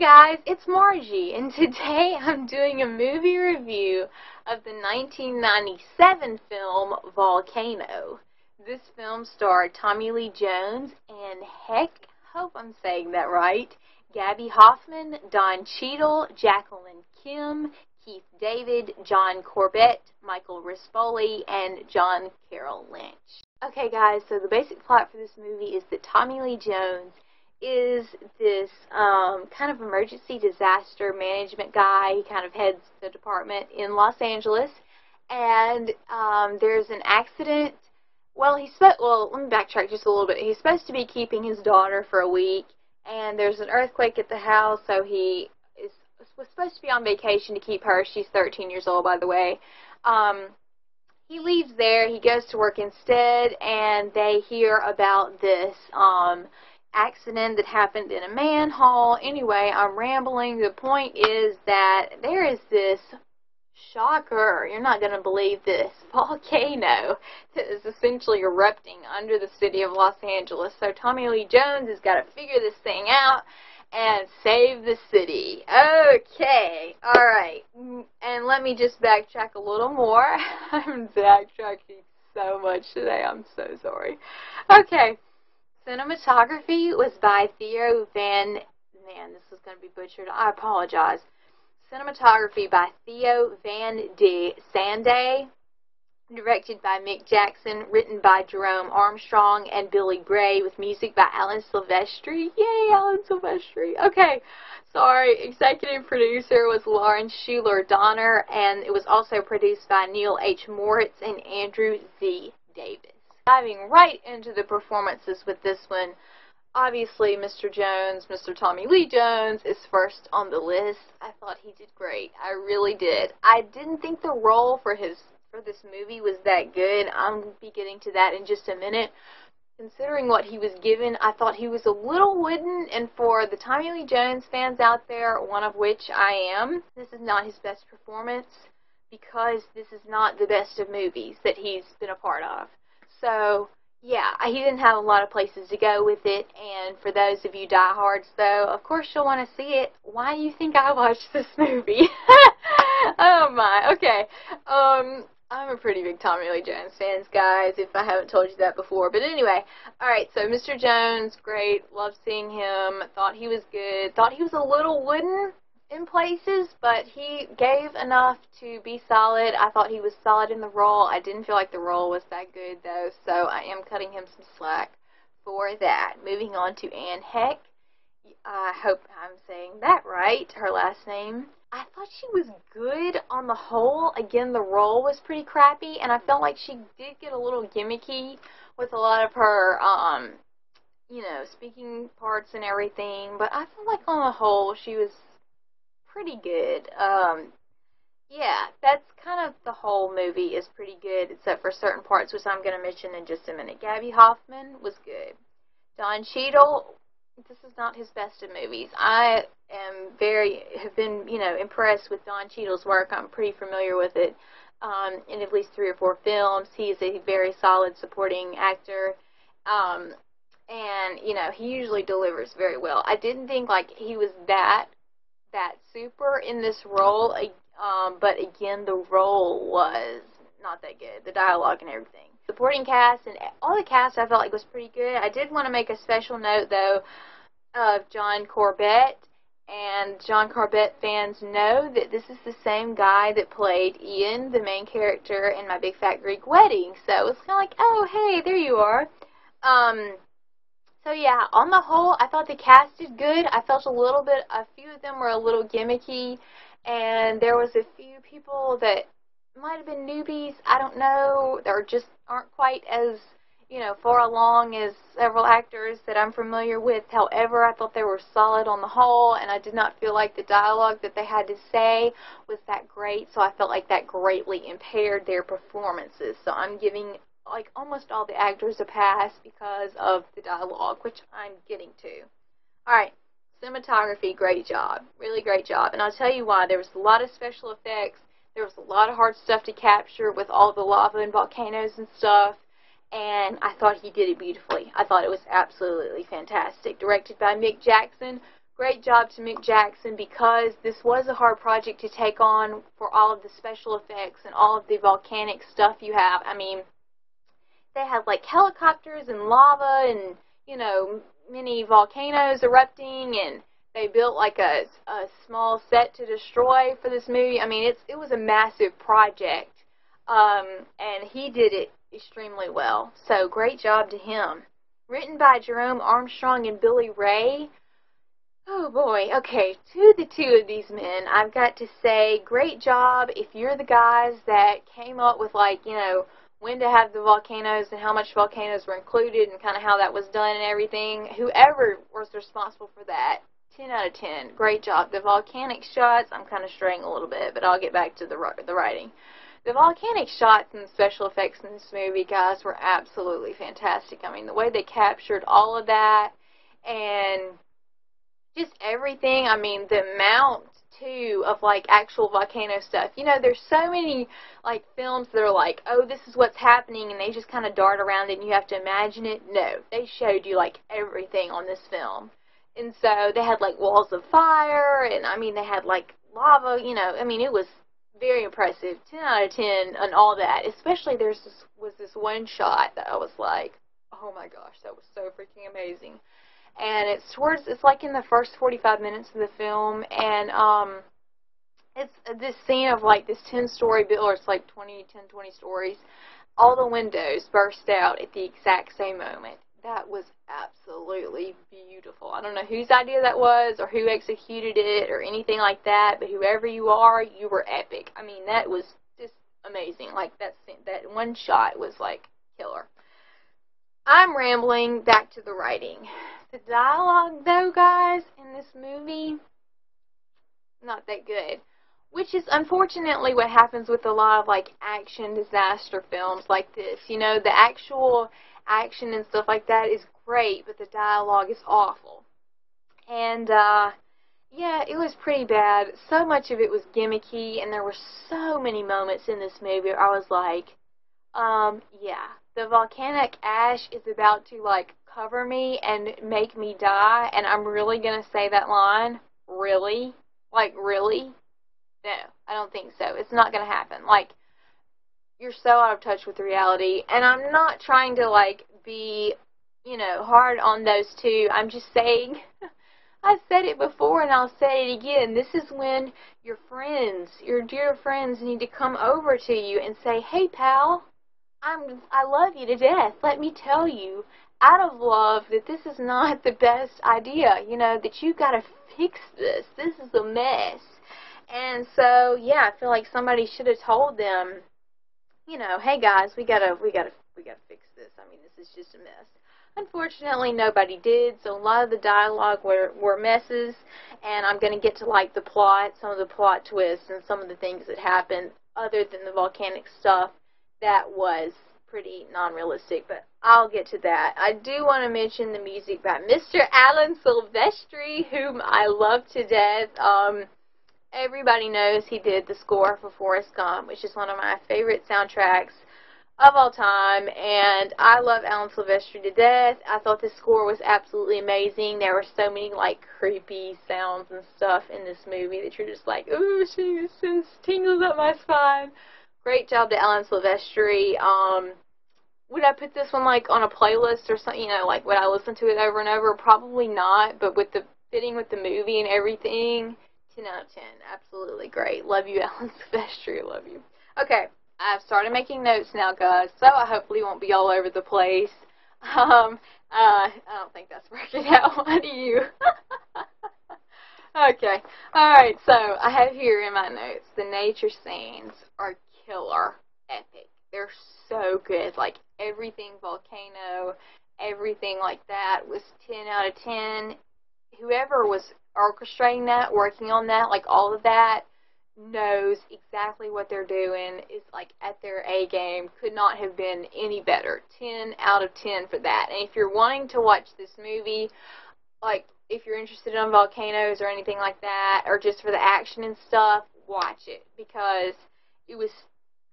guys, it's Margie, and today I'm doing a movie review of the 1997 film Volcano. This film starred Tommy Lee Jones and Heche, hope I'm saying that right, Gaby Hoffmann, Don Cheadle, Jacqueline Kim, Keith David, John Corbett, Michael Rispoli, and John Carroll Lynch. Okay guys, so the basic plot for this movie is that Tommy Lee Jones is this kind of emergency disaster management guy. He kind of heads the department in Los Angeles, and there's an accident. Well, let me backtrack just a little bit. He's supposed to be keeping his daughter for a week, and there's an earthquake at the house, so he was supposed to be on vacation to keep her. She's 13 years old, by the way. He leaves there. He goes to work instead, and they hear about this accident that happened in a manhole. Anyway, I'm rambling. The point is that there is this shocker, you're not going to believe this, volcano that is essentially erupting under the city of Los Angeles. So Tommy Lee Jones has got to figure this thing out and save the city. Okay, alright, and let me just backtrack a little more. I'm backtracking so much today, I'm so sorry. Okay. Cinematography was by Theo Van... Man, this is going to be butchered. I apologize. Cinematography by Theo Van de Sande. Directed by Mick Jackson. Written by Jerome Armstrong and Billy Bray. With music by Alan Silvestri. Yay, Alan Silvestri. Okay, sorry. Executive producer was Lauren Schuler Donner. And it was also produced by Neil H. Moritz and Andrew Z. Davis. Diving right into the performances with this one, obviously Mr. Jones, Mr. Tommy Lee Jones, is first on the list. I thought he did great. I really did. I didn't think the role for this movie was that good. I'll be getting to that in just a minute. Considering what he was given, I thought he was a little wooden, and for the Tommy Lee Jones fans out there, one of which I am, this is not his best performance because this is not the best of movies that he's been a part of. So, yeah, he didn't have a lot of places to go with it, and for those of you diehards, though, of course you'll want to see it. Why do you think I watched this movie? Oh my, okay. I'm a pretty big Tommy Lee Jones fan, guys, if I haven't told you that before. But anyway, alright, so Mr. Jones, great, loved seeing him, thought he was good, thought he was a little wooden in places, but he gave enough to be solid. I thought he was solid in the role. I didn't feel like the role was that good, though, so I am cutting him some slack for that. Moving on to Anne Heche. I hope I'm saying that right, her last name. I thought she was good on the whole. Again, the role was pretty crappy, and I felt like she did get a little gimmicky with a lot of her, you know, speaking parts and everything, but I felt like on the whole she was pretty good. Yeah, that's kind of the whole movie is pretty good, except for certain parts, which I'm going to mention in just a minute. Gaby Hoffmann was good. Don Cheadle, this is not his best of movies. I have been, you know, impressed with Don Cheadle's work. I'm pretty familiar with it in at least 3 or 4 films. He is a very solid supporting actor. And, you know, he usually delivers very well. I didn't think, like, he was that super in this role, but again, the role was not that good, the dialogue and everything. Supporting cast and all the cast I felt like was pretty good. I did want to make a special note, though, of John Corbett, and John Corbett fans know that this is the same guy that played Ian, the main character in My Big Fat Greek Wedding, so it's kind of like, oh, hey, there you are. So yeah, on the whole, I thought the cast did good. I felt a few of them were a little gimmicky, and there was a few people that might have been newbies, I don't know, or just aren't quite as, you know, far along as several actors that I'm familiar with. However, I thought they were solid on the whole, and I did not feel like the dialogue that they had to say was that great, so I felt like that greatly impaired their performances. So I'm giving like almost all the actors a pass because of the dialogue, which I'm getting to. Alright, cinematography, great job. Really great job. And I'll tell you why. There was a lot of special effects. There was a lot of hard stuff to capture with all the lava and volcanoes and stuff. And I thought he did it beautifully. I thought it was absolutely fantastic. Directed by Mick Jackson. Great job to Mick Jackson, because this was a hard project to take on for all of the special effects and all of the volcanic stuff you have. I mean, they had like helicopters and lava and, you know, many volcanoes erupting, and they built like a small set to destroy for this movie. I mean, it was a massive project, and he did it extremely well. So great job to him. Written by Jerome Armstrong and Billy Ray. Oh boy, okay, to the two of these men, I've got to say, great job if you're the guys that came up with, like, you know, when to have the volcanoes and how much volcanoes were included and kind of how that was done and everything. Whoever was responsible for that, 10 out of 10, great job. The volcanic shots, I'm kind of straying a little bit, but I'll get back to the writing. The volcanic shots and special effects in this movie, guys, were absolutely fantastic. I mean, the way they captured all of that and just everything. I mean, the amount, too, of, like, actual volcano stuff. You know, there's so many, like, films that are like, oh, this is what's happening, and they just kind of dart around it, and you have to imagine it. No, they showed you, like, everything on this film. And so they had, like, walls of fire, and, I mean, they had, like, lava, you know. I mean, it was very impressive. 10 out of 10 and all that. Especially there was this one shot that I was like, oh, my gosh, that was so freaking amazing. And it's like in the first 45 minutes of the film, and it's this scene of like this 10-story building, or it's like 20 stories. All the windows burst out at the exact same moment. That was absolutely beautiful. I don't know whose idea that was, or who executed it, or anything like that, but whoever you are, you were epic. I mean, that was just amazing. Like, that one shot was like killer. I'm rambling. Back to the writing. The dialogue, though, guys, in this movie, not that good. Which is unfortunately what happens with a lot of, like, action disaster films like this. You know, the actual action and stuff like that is great, but the dialogue is awful. And, yeah, it was pretty bad. So much of it was gimmicky, and there were so many moments in this movie where I was like, yeah, the volcanic ash is about to, like, cover me and make me die, and I'm really gonna say that line? Really? Like, really? No, I don't think so. It's not gonna happen. Like, you're so out of touch with reality, and I'm not trying to, like, be, you know, hard on those two. I'm just saying, I said it before and I'll say it again. This is when your friends, your dear friends, need to come over to you and say, hey, pal, I love you to death. Let me tell you, out of love, that this is not the best idea, you know, that you gotta fix this. This is a mess. And so, yeah, I feel like somebody should have told them, you know, hey guys, we gotta fix this. I mean, this is just a mess. Unfortunately, nobody did, so a lot of the dialogue were messes, and I'm going to get to, like, the plot, some of the plot twists, and some of the things that happened other than the volcanic stuff that was pretty non-realistic, but I'll get to that. I do want to mention the music by Mr. Alan Silvestri, whom I love to death. Everybody knows he did the score for Forrest Gump, which is one of my favorite soundtracks of all time, and I love Alan Silvestri to death. I thought this score was absolutely amazing. There were so many, like, creepy sounds and stuff in this movie that you're just like, ooh, it just tingles up my spine. Great job to Alan Silvestri. Would I put this one, like, on a playlist or something, you know, like, would I listen to it over and over? Probably not, but with the fitting with the movie and everything, 10 out of 10. Absolutely great. Love you, Alan Silvestri. Love you. Okay. I've started making notes now, guys, so I hopefully won't be all over the place. I don't think that's working out. What do you? Okay. Alright, so I have here in my notes, the nature scenes are killer epic. They're so good. Like, everything volcano, everything like that was 10 out of 10. Whoever was orchestrating that, working on that, like all of that, knows exactly what they're doing, is like at their A game, could not have been any better. 10 out of 10 for that. And if you're wanting to watch this movie, like if you're interested in volcanoes or anything like that, or just for the action and stuff, watch it, because it was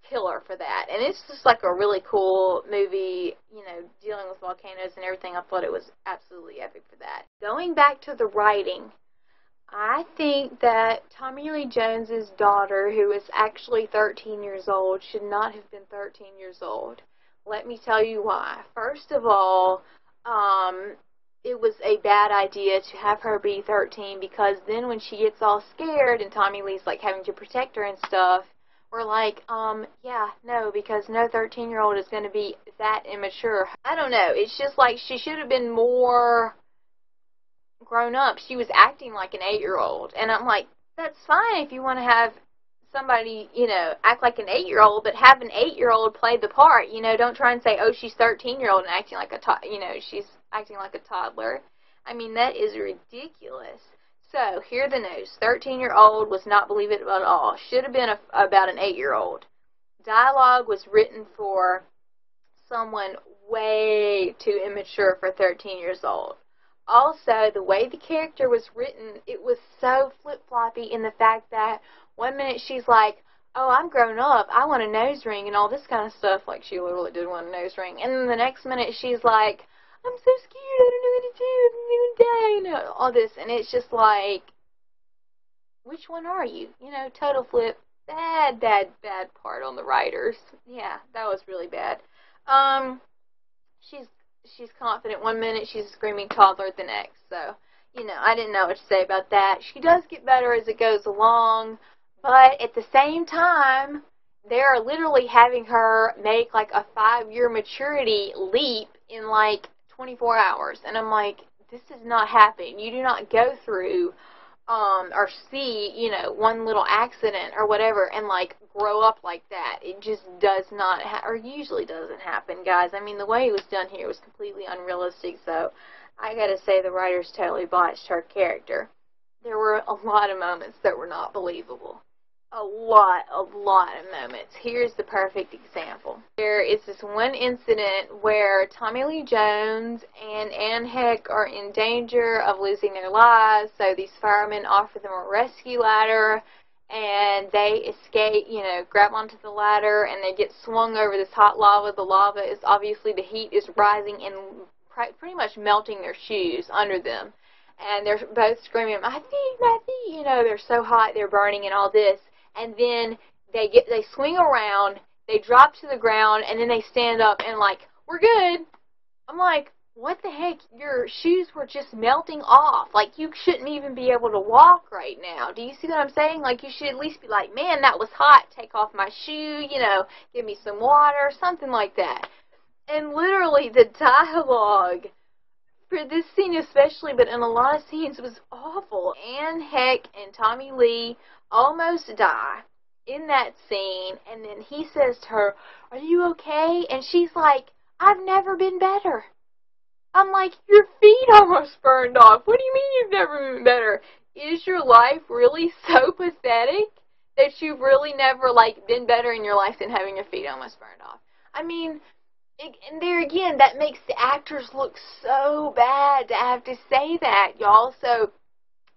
killer for that. And it's just like a really cool movie, you know, dealing with volcanoes and everything. I thought it was absolutely epic for that. Going back to the writing, I think that Tommy Lee Jones's daughter, who is actually 13 years old, should not have been 13 years old. Let me tell you why. First of all, it was a bad idea to have her be 13, because then when she gets all scared and Tommy Lee's like having to protect her and stuff, we're like, yeah, no, because no 13-year-old is going to be that immature. I don't know. It's just like she should have been more grown up. She was acting like an 8-year-old, and I'm like, that's fine if you want to have somebody, act like an 8-year-old, but have an 8-year-old play the part. Don't try and say, oh, she's 13-year-old and acting like she's acting like a toddler. I mean, that is ridiculous. So, hear the news. 13-year-old was not believable at all. Should have been about an 8-year-old. Dialogue was written for someone way too immature for 13 years old. Also, the way the character was written, it was so flip-floppy in the fact that one minute she's like, oh, I'm grown up, I want a nose ring and all this kind of stuff, like she literally did want a nose ring. And then the next minute she's like, I'm so scared, I don't know what to do, I'm going to die, all this. And it's just like, which one are you? Total flip. Bad part on the writers. Yeah, that was really bad. She's confident one minute, she's a screaming toddler the next. So, I didn't know what to say about that. She does get better as it goes along, but at the same time, they're literally having her make like a 5-year maturity leap in like 24 hours. And I'm like, this is not happening. You do not go through or see, one little accident or whatever and like grow up like that. It just does not, or usually doesn't happen, guys. I mean, the way it was done here was completely unrealistic, so I gotta say the writers totally botched her character. There were a lot of moments that were not believable. A lot of moments. Here's the perfect example. There is this one incident where Tommy Lee Jones and Heche are in danger of losing their lives, so these firemen offer them a rescue ladder, and they escape, grab onto the ladder, and they get swung over this hot lava. The lava is obviously, the heat is rising and pretty much melting their shoes under them. And they're both screaming, my feet, they're so hot, they're burning and all this. And then they swing around, they drop to the ground, and then they stand up and like, we're good. I'm like, what the heck? Your shoes were just melting off. Like, you shouldn't even be able to walk right now. Do you see what I'm saying? Like, you should at least be like, man, that was hot. Take off my shoe, give me some water, something like that. And literally, the dialogue for this scene especially, but in a lot of scenes, was awful. Heche and Tommy Lee almost die in that scene, and then he says to her, are you okay? And she's like, I've never been better. I'm like, your feet almost burned off. What do you mean you've never been better? Is your life really so pathetic that you've really never, like, been better in your life than having your feet almost burned off? I mean, and there again, that makes the actors look so bad to have to say that, y'all. So,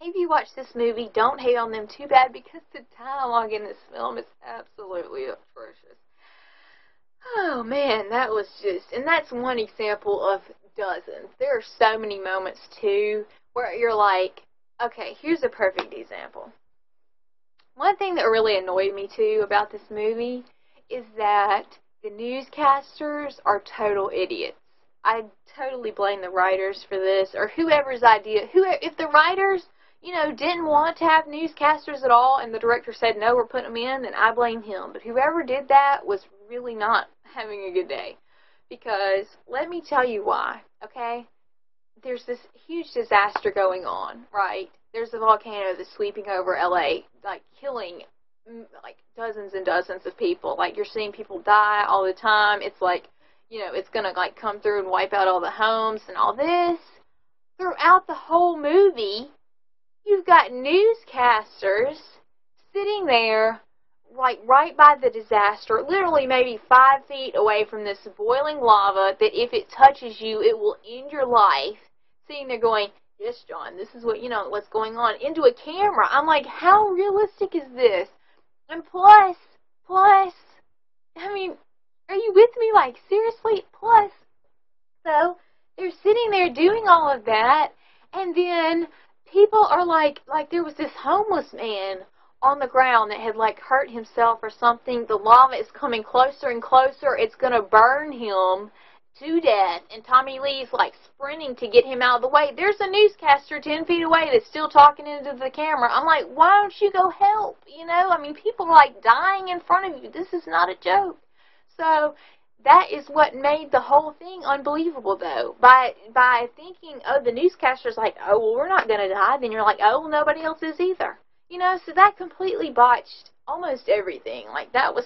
if you watch this movie, don't hate on them too bad, because the dialogue in this film is absolutely atrocious. Oh, man, that was just, and that's one example of dozens. There are so many moments, too, where you're like, okay, here's a perfect example. One thing that really annoyed me, too, about this movie is that the newscasters are total idiots. I totally blame the writers for this, or whoever's idea. If the writers, didn't want to have newscasters at all, and the director said, no, we're putting them in, then I blame him. But whoever did that was really not having a good day. Because, let me tell you why, okay? There's this huge disaster going on, right? There's a volcano that's sweeping over LA, like, killing like dozens and dozens of people. Like, you're seeing people die all the time. It's like, it's gonna like come through and wipe out all the homes and all this. Throughout the whole movie, you've got newscasters sitting there, like right by the disaster, literally maybe 5 feet away from this boiling lava that if it touches you, it will end your life. Sitting there going, yes, John, this is what, what's going on, into a camera. I'm like, how realistic is this? And plus, I mean, are you with me? Like, seriously? Plus, so, they're sitting there doing all of that, and then people are like there was this homeless man on the ground that had like hurt himself or something. The lava is coming closer and closer. It's going to burn him to death, and Tommy Lee's like sprinting to get him out of the way. There's a newscaster 10 feet away that's still talking into the camera. I'm like, why don't you go help? You know, I mean, people are like dying in front of you. This is not a joke. So that is what made the whole thing unbelievable, though. By thinking, oh, the newscaster's like, oh, well, we're not going to die, then you're like, oh, well, nobody else is either. You know, so that completely botched almost everything. Like, that was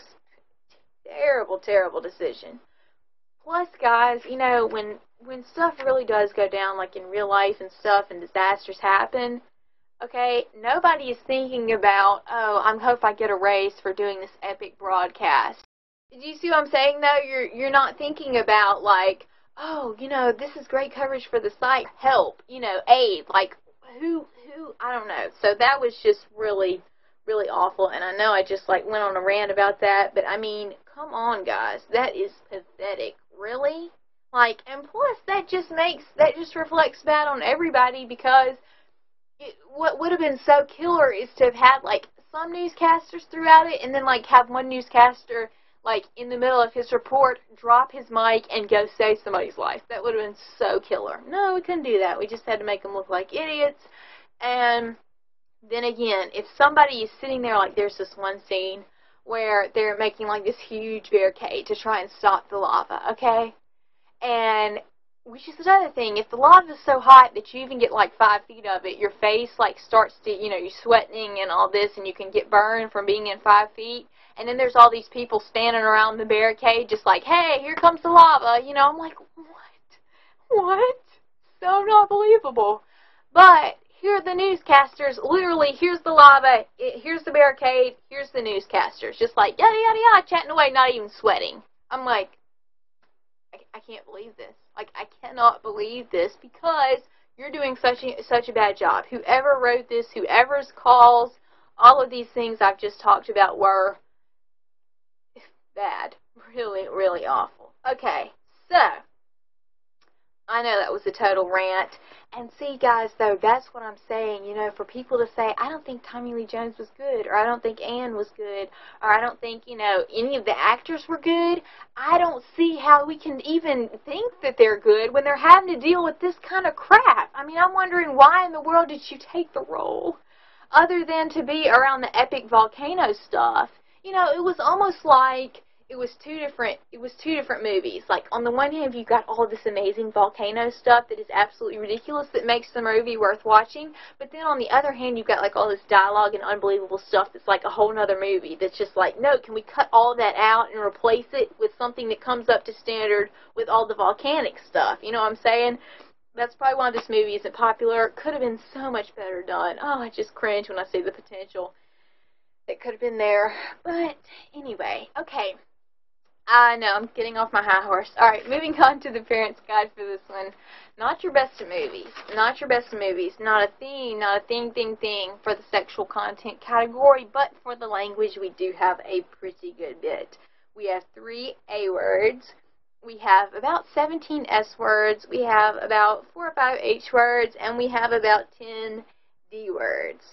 a terrible, terrible decision. Plus, guys, you know, when stuff really does go down, like in real life and stuff, and disasters happen, okay, nobody is thinking about, oh, I hope I get a raise for doing this epic broadcast. Do you see what I'm saying, though? You're not thinking about, like, oh, you know, this is great coverage for the site. Help, you know, aid. Like, who, I don't know. So that was just really, really awful. And I know I just, like, went on a rant about that. But, I mean, come on, guys. That is pathetic. Really? Like, and plus, that just reflects bad on everybody, because what would have been so killer is to have had, like, some newscasters throughout it, and then, like, have one newscaster, like, in the middle of his report, drop his mic and go save somebody's life. That would have been so killer. No, we couldn't do that. We just had to make them look like idiots. And then again, if somebody is sitting there, like, there's this one scene where they're making, like, this huge barricade to try and stop the lava, okay? And, which is another thing, if the lava is so hot that you even get, like, 5 feet of it, your face, like, starts to, you know, you're sweating and all this, and you can get burned from being in 5 feet. And then there's all these people standing around the barricade just like, hey, here comes the lava. You know, I'm like, what? So not believable. But here are the newscasters. Literally, here's the lava, here's the barricade, here's the newscasters. Just like, yada, yada, yada, chatting away, not even sweating. I'm like, I can't believe this. Like, I cannot believe this, because you're doing such a bad job. Whoever wrote this, whoever's calls, all of these things I've just talked about were bad. Really, really awful. Okay, so I know that was a total rant. And see, guys, though, that's what I'm saying. You know, for people to say, I don't think Tommy Lee Jones was good, or I don't think Ann was good, or I don't think, you know, any of the actors were good, I don't see how we can even think that they're good when they're having to deal with this kind of crap. I mean, I'm wondering, why in the world did you take the role? Other than to be around the epic volcano stuff. You know, it was almost like it was two different movies. Like, on the one hand, you've got all this amazing volcano stuff that is absolutely ridiculous that makes the movie worth watching, but then on the other hand, you've got, like, all this dialogue and unbelievable stuff that's like a whole nother movie that's just like, no, can we cut all that out and replace it with something that comes up to standard with all the volcanic stuff? You know what I'm saying? That's probably why this movie isn't popular. It could have been so much better done. Oh, I just cringe when I see the potential that could have been there. But anyway, okay. I know, I'm getting off my high horse. Alright, moving on to the Parents' Guide for this one. Not your best of movies. Not your best of movies. Not a thing for the sexual content category, but for the language we do have a pretty good bit. We have 3 A words. We have about 17 S words. We have about 4 or 5 H words. And we have about 10 D words.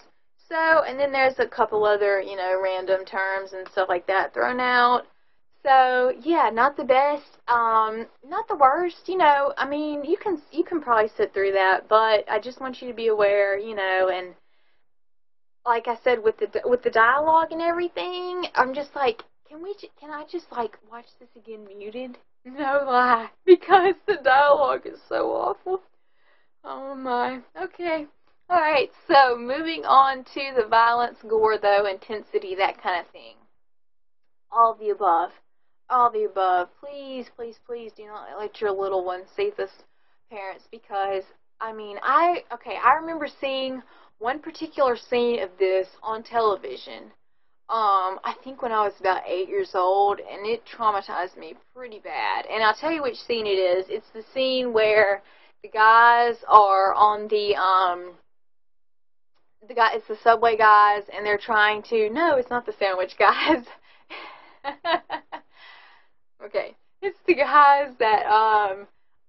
So, and then there's a couple other, you know, random terms and stuff like that thrown out. So, yeah, not the best, not the worst, you know. I mean, you can probably sit through that, but I just want you to be aware, you know, and like I said, with the dialogue and everything, I'm just like, can I just, like, watch this again muted? No lie, because the dialogue is so awful. Oh, my. Okay. Alright, so moving on to the violence, gore, though, intensity, that kind of thing. All of the above. All the above. Please, please, please do not let your little ones see this, parents, because, I mean, I remember seeing one particular scene of this on television, I think when I was about 8 years old, and it traumatized me pretty bad. And I'll tell you which scene it is. It's the scene where the guys are on it's the Subway guys, and they're trying to, no, it's not the sandwich guys. Okay, it's the guys that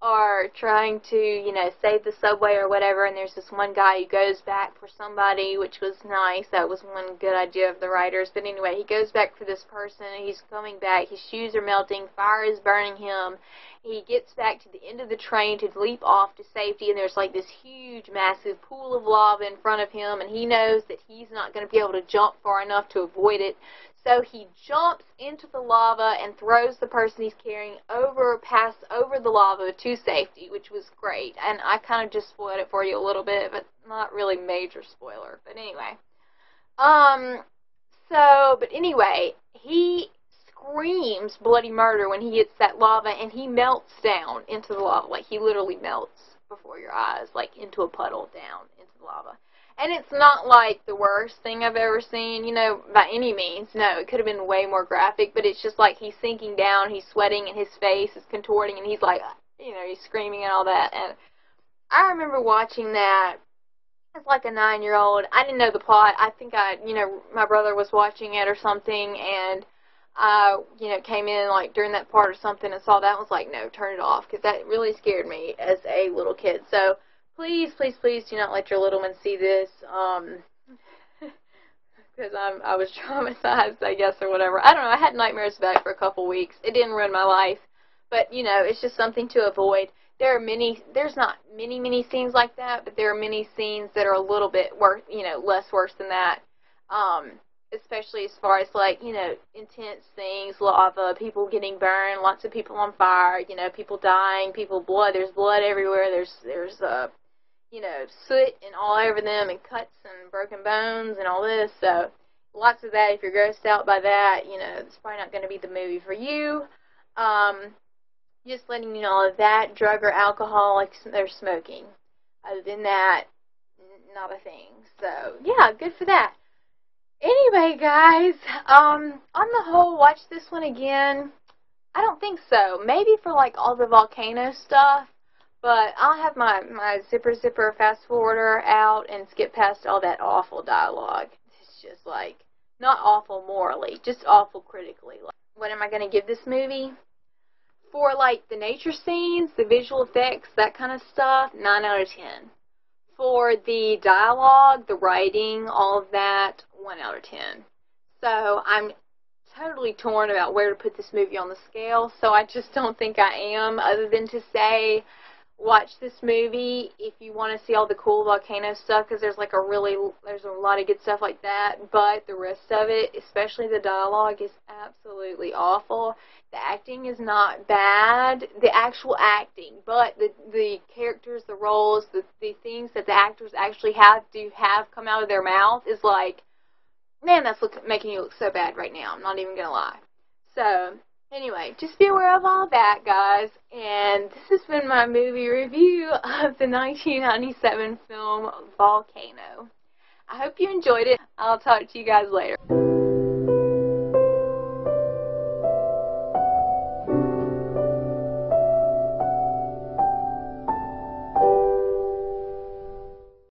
are trying to, you know, save the subway or whatever, and there's this one guy who goes back for somebody, which was nice. That was one good idea of the writers. But anyway, he goes back for this person, and he's coming back. His shoes are melting. Fire is burning him. He gets back to the end of the train to leap off to safety, and there's like this huge, massive pool of lava in front of him, and he knows that he's not going to be able to jump far enough to avoid it. So he jumps into the lava and throws the person he's carrying over the lava to safety, which was great. And I kind of just spoiled it for you a little bit, but not really major spoiler. But anyway. But anyway, he screams bloody murder when he hits that lava, and he melts down into the lava. Like, he literally melts before your eyes, like into a puddle down into the lava. And it's not like the worst thing I've ever seen, you know, by any means. No, it could have been way more graphic, but it's just like he's sinking down, he's sweating, and his face is contorting, and he's like, you know, he's screaming and all that. And I remember watching that as like a 9-year-old. I didn't know the plot. I think my brother was watching it or something, and I, came in like during that part or something and saw that and was like, no, turn it off, because that really scared me as a little kid. So please, please, please do not let your little ones see this, because I was traumatized, I guess, or whatever. I don't know, I had nightmares about it for a couple weeks. It didn't ruin my life, but, it's just something to avoid. There's not many scenes like that, but there are many scenes that are a little bit worse, less worse than that, especially as far as, like, intense things, lava, people getting burned, lots of people on fire, people dying, there's blood everywhere, there's soot and all over them, and cuts and broken bones and all this. So lots of that. If you're grossed out by that, it's probably not going to be the movie for you. Just letting you know all of that. Drug or alcohol, like they're smoking. Other than that, not a thing. So yeah, good for that. Anyway, guys, on the whole, watch this one again. I don't think so. Maybe for like all the volcano stuff. But I'll have my zipper fast forwarder out and skip past all that awful dialogue. It's just like, not awful morally, just awful critically. Like, what am I going to give this movie? For like the nature scenes, the visual effects, that kind of stuff, 9 out of 10. For the dialogue, the writing, all of that, 1 out of 10. So I'm totally torn about where to put this movie on the scale, so I just don't think I am, other than to say, watch this movie if you want to see all the cool volcano stuff, because there's a lot of good stuff like that, but the rest of it, especially the dialogue, is absolutely awful. The acting is not bad, the actual acting, but the characters, the roles, the things that the actors actually have come out of their mouth is like, man, that's making you look so bad right now. I'm not even going to lie. So anyway, just be aware of all that, guys. And this has been my movie review of the 1997 film Volcano. I hope you enjoyed it. I'll talk to you guys later.